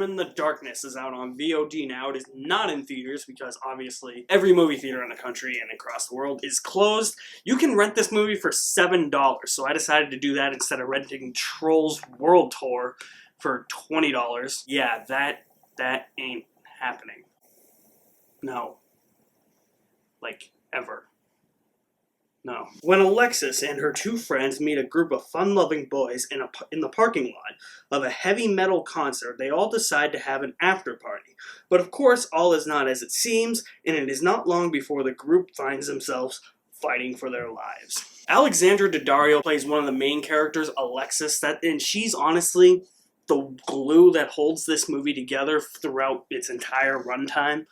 Summon the Darkness is out on VOD now. It is not in theaters because obviously every movie theater in the country and across the world is closed. You can rent this movie for $7, so I decided to do that instead of renting Trolls World Tour for $20. Yeah, that ain't happening. No. Like, ever. No. When Alexis and her two friends meet a group of fun-loving boys in the parking lot of a heavy metal concert, they all decide to have an after-party. But of course, all is not as it seems, and it is not long before the group finds themselves fighting for their lives. Alexandra Daddario plays one of the main characters, Alexis, and she's honestly the glue that holds this movie together throughout its entire runtime.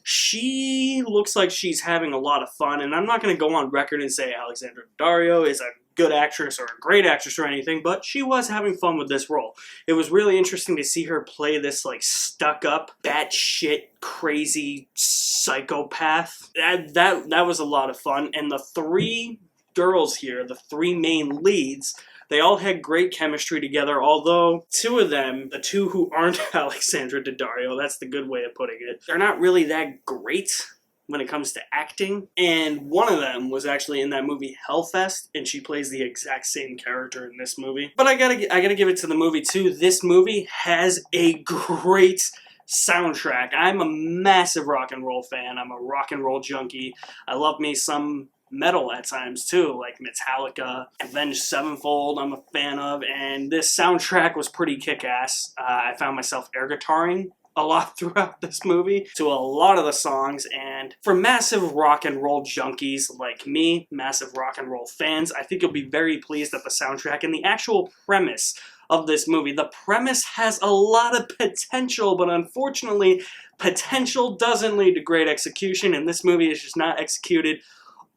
She looks like she's having a lot of fun, and I'm not going to go on record and say Alexandra Daddario is a good actress or a great actress or anything, but she was having fun with this role. It was really interesting to see her play this, like, stuck-up, batshit, crazy psychopath. That was a lot of fun, and the three girls here, the three main leads, they all had great chemistry together, although two of them, the two who aren't Alexandra Daddario, that's the good way of putting it, they're not really that great when it comes to acting. And one of them was actually in that movie Hellfest, and she plays the exact same character in this movie. But I gotta give it to the movie too. This movie has a great soundtrack. I'm a massive rock and roll fan. I'm a rock and roll junkie. I love me some metal at times too, like Metallica, Avenged Sevenfold I'm a fan of, and this soundtrack was pretty kick-ass. I found myself air guitaring a lot throughout this movie to a lot of the songs, and for massive rock and roll junkies like me, massive rock and roll fans, I think you'll be very pleased at the soundtrack and the actual premise of this movie. The premise has a lot of potential, but unfortunately, potential doesn't lead to great execution, and this movie is just not executed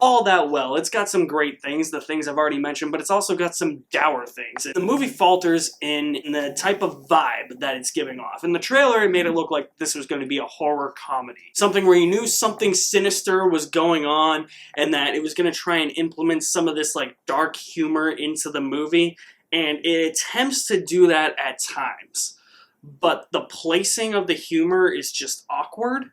all that well. It's got some great things, the things I've already mentioned, but it's also got some dour things. The movie falters in the type of vibe that it's giving off. In the trailer, it made it look like this was going to be a horror comedy. Something where you knew something sinister was going on and that it was going to try and implement some of this like dark humor into the movie, and it attempts to do that at times. But the placing of the humor is just awkward,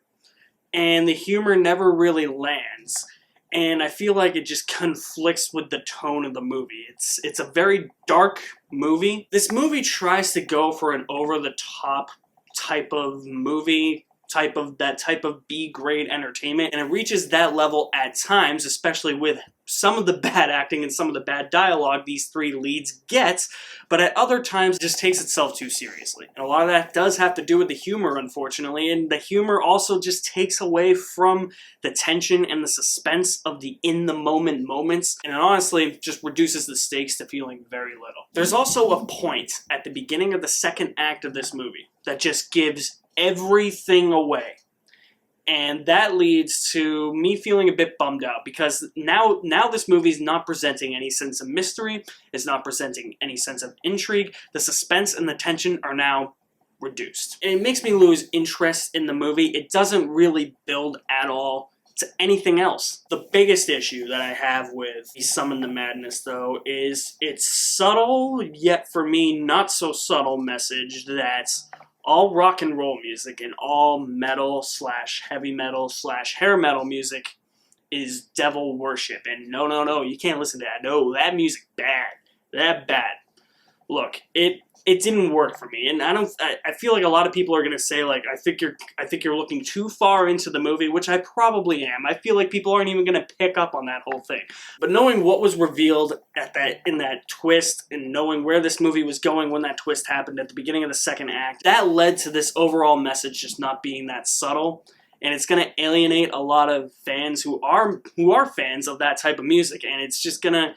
and the humor never really lands. And I feel like it just conflicts with the tone of the movie. It's a very dark movie. This movie tries to go for an over-the-top type of movie, type of B-grade entertainment, and it reaches that level at times, especially with some of the bad acting and some of the bad dialogue these three leads get, but at other times it just takes itself too seriously. And a lot of that does have to do with the humor, unfortunately, and the humor also just takes away from the tension and the suspense of the in-the-moment moments, and it honestly just reduces the stakes to feeling very little. There's also a point at the beginning of the second act of this movie that just gives everything away. And that leads to me feeling a bit bummed out because now this movie's not presenting any sense of mystery, it's not presenting any sense of intrigue, the suspense and the tension are now reduced. And it makes me lose interest in the movie. It doesn't really build at all to anything else. The biggest issue that I have with Summon the Madness, though, is its subtle, yet for me not so subtle message that all rock and roll music and all metal / heavy tle / hair metal music is devil worship. And no, you can't listen to that. No, that music bad. That bad. Look, it didn't work for me, and I feel like a lot of people are gonna say like I think you're looking too far into the movie, which I probably am. I feel like people aren't even gonna pick up on that whole thing. But knowing what was revealed in that twist, and knowing where this movie was going when that twist happened at the beginning of the second act, that led to this overall message just not being that subtle. And it's going to alienate a lot of fans who are fans of that type of music, and it's gonna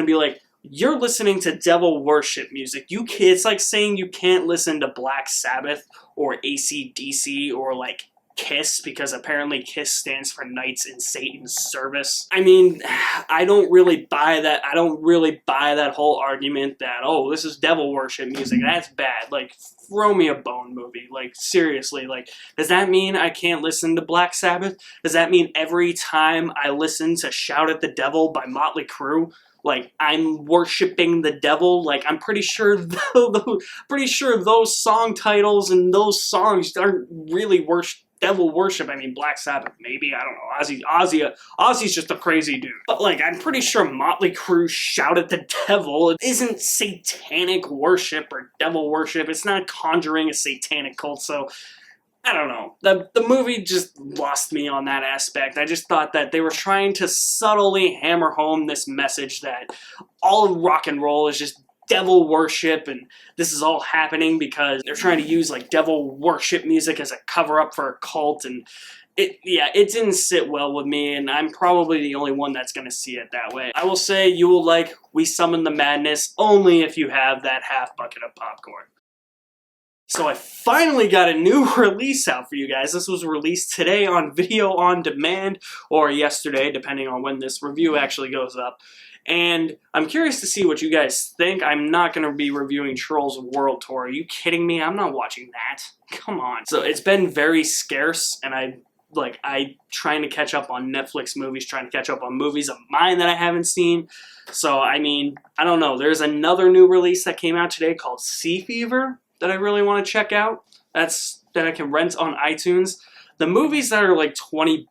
be like, you're listening to devil worship music. It's like saying you can't listen to Black Sabbath or AC/DC or like KISS, because apparently KISS stands for Knights in Satan's Service. I mean, I don't really buy that. I don't really buy that whole argument that, oh, this is devil worship music. That's bad. Like, throw me a bone, movie. Like, seriously. Like, does that mean I can't listen to Black Sabbath? Does that mean every time I listen to Shout at the Devil by Motley Crue, like I'm worshiping the devil. Like I'm pretty sure those song titles and those songs aren't really devil worship. I mean, Black Sabbath, maybe, I don't know. Ozzy's just a crazy dude. But like, I'm pretty sure Motley Crue shout at the devil. It isn't satanic worship or devil worship. It's not conjuring a satanic cult, so I don't know. The movie just lost me on that aspect. I just thought that they were trying to subtly hammer home this message that all of rock and roll is just devil worship, and this is all happening because they're trying to use like devil worship music as a cover up for a cult, and it didn't sit well with me, and I'm probably the only one that's going to see it that way. I will say you will like We Summon the Madness only if you have that half bucket of popcorn. So I finally got a new release out for you guys. This was released today on Video on Demand, or yesterday, depending on when this review actually goes up. And I'm curious to see what you guys think. I'm not going to be reviewing Trolls World Tour. Are you kidding me? I'm not watching that. Come on. So it's been very scarce, and I trying to catch up on Netflix movies, trying to catch up on movies of mine that I haven't seen. So, I mean, I don't know. There's another new release that came out today called Sea Fever that I really want to check out. That I can rent on iTunes. The movies that are like $20,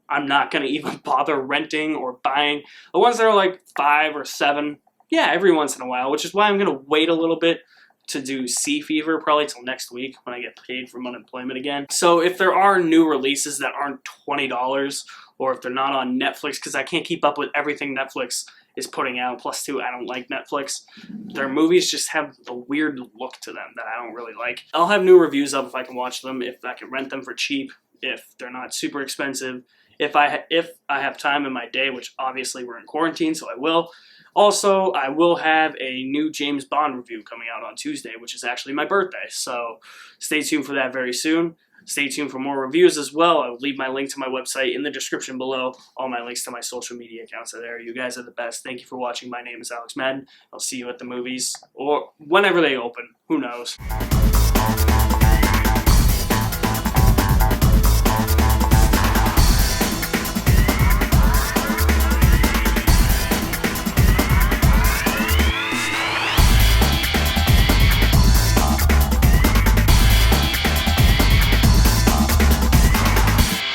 I'm not going to even bother renting or buying. The ones that are like $5 or $7, yeah, every once in a while, which is why I'm going to wait a little bit to do Sea Fever, probably till next week when I get paid from unemployment again. So if there are new releases that aren't $20, or if they're not on Netflix, because I can't keep up with everything Netflix is putting out, plus two, I don't like Netflix. Their movies just have a weird look to them that I don't really like. I'll have new reviews up if I can watch them, if I can rent them for cheap, if they're not super expensive, if I have time in my day, which obviously we're in quarantine, so I will. Also, I will have a new James Bond review coming out on Tuesday, which is actually my birthday, so stay tuned for that very soon. Stay tuned for more reviews as well. I will leave my link to my website in the description below. All my links to my social media accounts are there. You guys are the best. Thank you for watching. My name is Alex Madden. I'll see you at the movies, or whenever they open. Who knows?